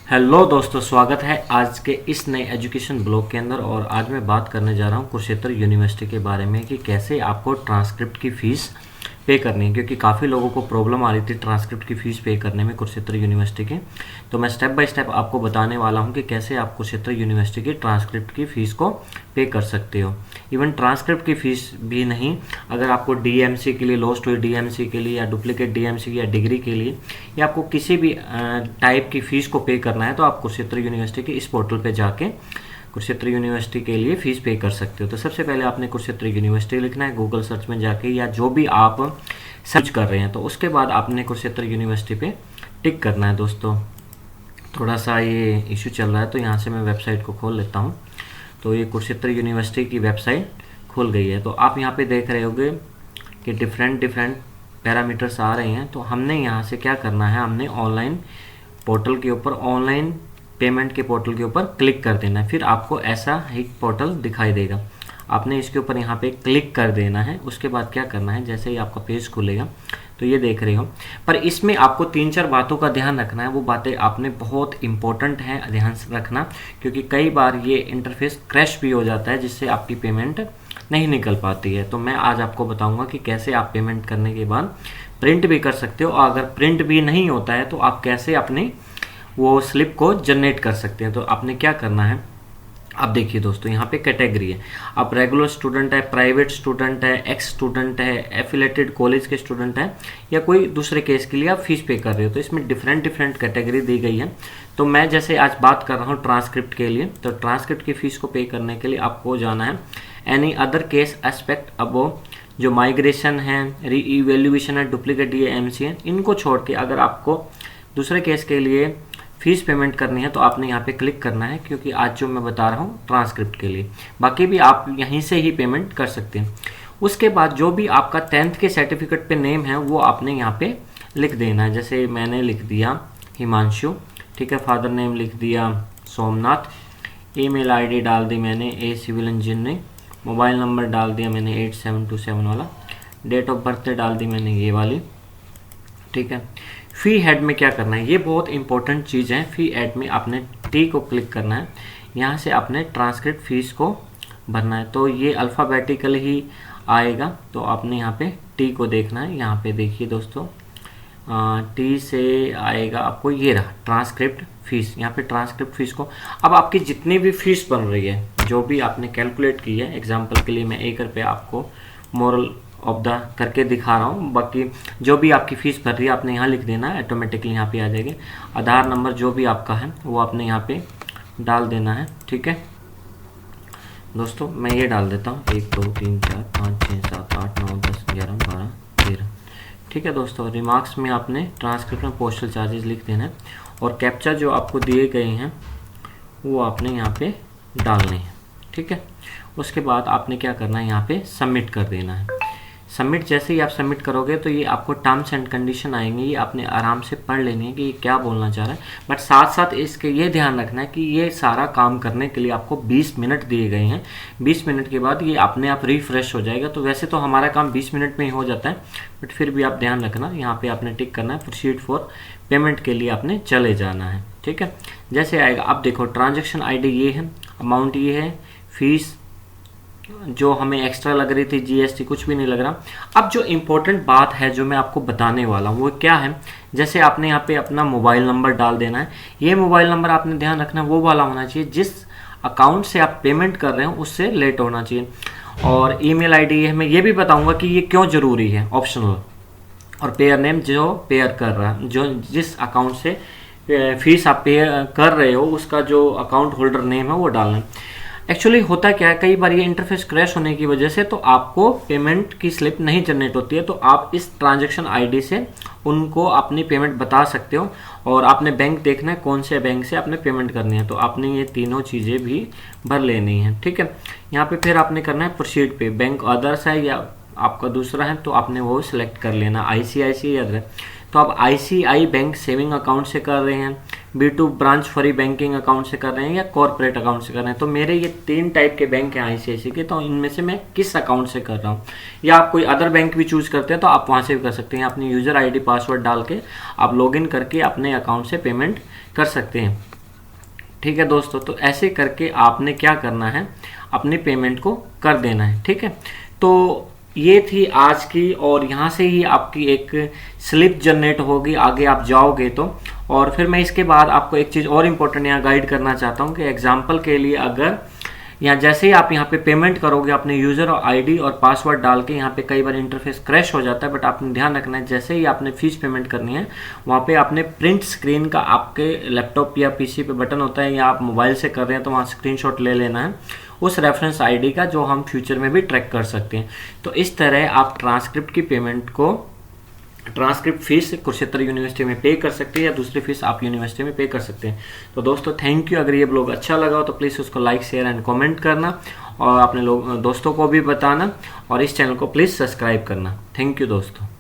Hello दोस्तों, स्वागत है आज के इस नए एजुकेशन ब्लॉग के अंदर। और आज मैं बात करने जा रहा हूँ कुरुक्षेत्र यूनिवर्सिटी के बारे में कि कैसे आपको ट्रांसक्रिप्ट की फ़ीस पे करनी है, क्योंकि काफ़ी लोगों को प्रॉब्लम आ रही थी ट्रांसक्रिप्ट की फ़ीस पे करने में कुरुक्षेत्र यूनिवर्सिटी के। तो मैं स्टेप बाय स्टेप आपको बताने वाला हूँ कि कैसे आप कुरुक्षेत्र यूनिवर्सिटी की ट्रांसक्रिप्ट की फ़ीस को पे कर सकते हो। इवन ट्रांसक्रिप्ट की फ़ीस भी नहीं, अगर आपको डीएमसी के लिए, लॉस्ट हुई डीएमसी के लिए या डुप्लीकेट डीएमसी या डिग्री के लिए या आपको किसी भी टाइप की फ़ीस को पे करना है तो आप कुरुक्षेत्र यूनिवर्सिटी के इस पोर्टल पे जाके कुरुक्षेत्र यूनिवर्सिटी के लिए फ़ीस पे कर सकते हो। तो सबसे पहले आपने कुरुक्षेत्र यूनिवर्सिटी लिखना है गूगल सर्च में जाके, या जो भी आप सर्च कर रहे हैं। तो उसके बाद आपने कुरुक्षेत्र यूनिवर्सिटी पे टिक करना है। दोस्तों, थोड़ा सा ये इशू चल रहा है तो यहाँ से मैं वेबसाइट को खोल लेता हूँ। तो ये कुरुक्षेत्र यूनिवर्सिटी की वेबसाइट खुल गई है। तो आप यहाँ पे देख रहे होंगे कि डिफरेंट पैरामीटर्स आ रहे हैं। तो हमने यहाँ से क्या करना है, हमने ऑनलाइन पोर्टल के ऊपर, ऑनलाइन पेमेंट के पोर्टल के ऊपर क्लिक कर देना है। फिर आपको ऐसा एक पोर्टल दिखाई देगा, आपने इसके ऊपर यहाँ पे क्लिक कर देना है। उसके बाद क्या करना है, जैसे ही आपका पेज खुलेगा तो ये देख रहे हो, पर इसमें आपको 3-4 बातों का ध्यान रखना है। वो बातें आपने बहुत इंपॉर्टेंट है ध्यान से रखना, क्योंकि कई बार ये इंटरफेस क्रैश भी हो जाता है जिससे आपकी पेमेंट नहीं निकल पाती है। तो मैं आज आपको बताऊंगा कि कैसे आप पेमेंट करने के बाद प्रिंट भी कर सकते हो, और अगर प्रिंट भी नहीं होता है तो आप कैसे अपनी वो स्लिप को जनरेट कर सकते हैं। तो आपने क्या करना है, अब देखिए दोस्तों, यहाँ पे कैटेगरी है। आप रेगुलर स्टूडेंट है, प्राइवेट स्टूडेंट है, एक्स स्टूडेंट है, एफिलेटेड कॉलेज के स्टूडेंट है, या कोई दूसरे केस के लिए आप फीस पे कर रहे हो। तो इसमें डिफरेंट कैटेगरी दी गई है। तो मैं जैसे आज बात कर रहा हूँ ट्रांसक्रिप्ट के लिए, तो ट्रांसक्रिप्ट की फीस को पे करने के लिए आपको जाना है any other case aspect above, जो माइग्रेशन है, री इवेल्युएशन है, डुप्लीकेट डीएमसी है, इनको छोड़ के अगर आपको दूसरे केस के लिए फीस पेमेंट करनी है तो आपने यहाँ पे क्लिक करना है, क्योंकि आज जो मैं बता रहा हूँ ट्रांसक्रिप्ट के लिए, बाकी भी आप यहीं से ही पेमेंट कर सकते हैं। उसके बाद जो भी आपका 10th के सर्टिफिकेट पे नेम है वो आपने यहाँ पे लिख देना है। जैसे मैंने लिख दिया हिमांशु, ठीक है, फादर नेम लिख दिया सोमनाथ, ईमेल आईडी डाल दी मैंने a civil engineering, mobile number डाल दिया मैंने 8727 वाला, डेट ऑफ बर्थ डाल दी मैंने ये वाली, ठीक है। फी हेड में क्या करना है, ये बहुत इंपॉर्टेंट चीज़ है। फी हेड में आपने टी को क्लिक करना है, यहाँ से आपने ट्रांसक्रिप्ट फीस को भरना है। तो ये अल्फ़ाबेटिकल ही आएगा, तो आपने यहाँ पे टी को देखना है। यहाँ पे देखिए दोस्तों, टी से आएगा आपको, ये रहा ट्रांसक्रिप्ट फीस। यहाँ पे ट्रांसक्रिप्ट फीस को, अब आपकी जितनी भी फीस बन रही है, जो भी आपने कैलकुलेट की है, एग्जाम्पल के लिए मैं एक रुपये आपको मोरल ऑफ द करके दिखा रहा हूँ, बाकी जो भी आपकी फ़ीस भर रही है आपने यहाँ लिख देना है, ऑटोमेटिकली यहाँ पे आ जाएगी। आधार नंबर जो भी आपका है वो आपने यहाँ पे डाल देना है, ठीक है दोस्तों। मैं ये डाल देता हूँ 1 2 3 4 5 6 7 8 9 10 11 12 13, ठीक है दोस्तों। रिमार्क्स में आपने ट्रांसक्रिप्ट में पोस्टल चार्जेस लिख देना है, और कैप्चा जो आपको दिए गए हैं वो आपने यहाँ पे डालने हैं, ठीक है। उसके बाद आपने क्या करना है, यहाँ पे सबमिट कर देना है। सबमिट जैसे ही आप सबमिट करोगे तो ये आपको टर्म्स एंड कंडीशन आएंगे, ये आपने आराम से पढ़ लेनी है कि ये क्या बोलना चाह रहा है। बट साथ साथ इसके ये ध्यान रखना है कि ये सारा काम करने के लिए आपको 20 मिनट दिए गए हैं। 20 मिनट के बाद ये अपने आप रिफ्रेश हो जाएगा। तो वैसे तो हमारा काम 20 मिनट में ही हो जाता है, बट फिर भी आप ध्यान रखना, यहाँ पे आपने टिक करना है, प्रोसीड फॉर पेमेंट के लिए आपने चले जाना है, ठीक है। जैसे आएगा, अब देखो ट्रांजेक्शन ID ये है, अमाउंट ये है, फीस जो हमें एक्स्ट्रा लग रही थी, GST कुछ भी नहीं लग रहा। अब जो इम्पोर्टेंट बात है जो मैं आपको बताने वाला हूँ वो क्या है, जैसे आपने यहाँ पे अपना मोबाइल नंबर डाल देना है। ये मोबाइल नंबर आपने ध्यान रखना वो वाला होना चाहिए जिस अकाउंट से आप पेमेंट कर रहे हो उससे लेट होना चाहिए। और ईमेल ID है, मैं ये भी बताऊँगा कि ये क्यों ज़रूरी है, ऑप्शनल। और पेयर नेम जो पेयर कर रहा है, जो जिस अकाउंट से फीस आप पे कर रहे हो उसका जो अकाउंट होल्डर नेम है वो डालना है। एक्चुअली होता क्या है, कई बार ये इंटरफेस क्रैश होने की वजह से तो आपको पेमेंट की स्लिप नहीं जनरेट होती है। तो आप इस ट्रांजैक्शन ID से उनको अपनी पेमेंट बता सकते हो, और आपने बैंक देखना है कौन से बैंक से आपने पेमेंट करनी है। तो आपने ये तीनों चीज़ें भी भर लेनी है, ठीक है। यहाँ पे फिर आपने करना है प्रोसीड पे, बैंक अदर्स है या आपका दूसरा है तो आपने वो सिलेक्ट कर लेना, ICICI या अदर। तो आप ICI बैंक सेविंग अकाउंट से कर रहे हैं, B2 branch free banking account से कर रहे हैं, या कॉर्पोरेट अकाउंट से कर रहे हैं। तो मेरे ये 3 टाइप के बैंक हैं ICICI के, तो इनमें से मैं किस अकाउंट से कर रहा हूँ। या आप कोई अदर बैंक भी चूज करते हैं तो आप वहाँ से भी कर सकते हैं। अपनी यूजर ID पासवर्ड डाल के आप लॉगिन करके अपने अकाउंट से पेमेंट कर सकते हैं। ठीक है दोस्तों। तो ऐसे करके आपने क्या करना है, अपनी पेमेंट को कर देना है। ठीक है, तो ये थी आज की, और यहाँ से ही आपकी एक स्लिप जनरेट होगी, आगे आप जाओगे तो। और फिर मैं इसके बाद आपको एक चीज़ और इम्पोर्टेंट यहाँ गाइड करना चाहता हूँ कि एग्जाम्पल के लिए, अगर यहाँ जैसे ही आप यहाँ पे पेमेंट करोगे अपने यूज़र और आईडी और पासवर्ड डाल के, यहाँ पे कई बार इंटरफेस क्रैश हो जाता है, बट आपने ध्यान रखना है जैसे ही आपने फीस पेमेंट करनी है, वहाँ पे आपने प्रिंट स्क्रीन का आपके लैपटॉप या पीसी पे बटन होता है, या आप मोबाइल से कर रहे हैं तो वहाँ स्क्रीनशॉट ले लेना है उस रेफरेंस आईडी का, जो हम फ्यूचर में भी ट्रैक कर सकते हैं। तो इस तरह आप ट्रांसक्रिप्ट की पेमेंट को, ट्रांसक्रिप्ट फीस कुरुक्षेत्र यूनिवर्सिटी में पे कर सकते हैं, या दूसरी फीस आप यूनिवर्सिटी में पे कर सकते हैं। तो दोस्तों थैंक यू। अगर ये ब्लॉग अच्छा लगा हो तो प्लीज़ उसको लाइक, शेयर एंड कमेंट करना, और अपने दोस्तों को भी बताना, और इस चैनल को प्लीज़ सब्सक्राइब करना। थैंक यू दोस्तों।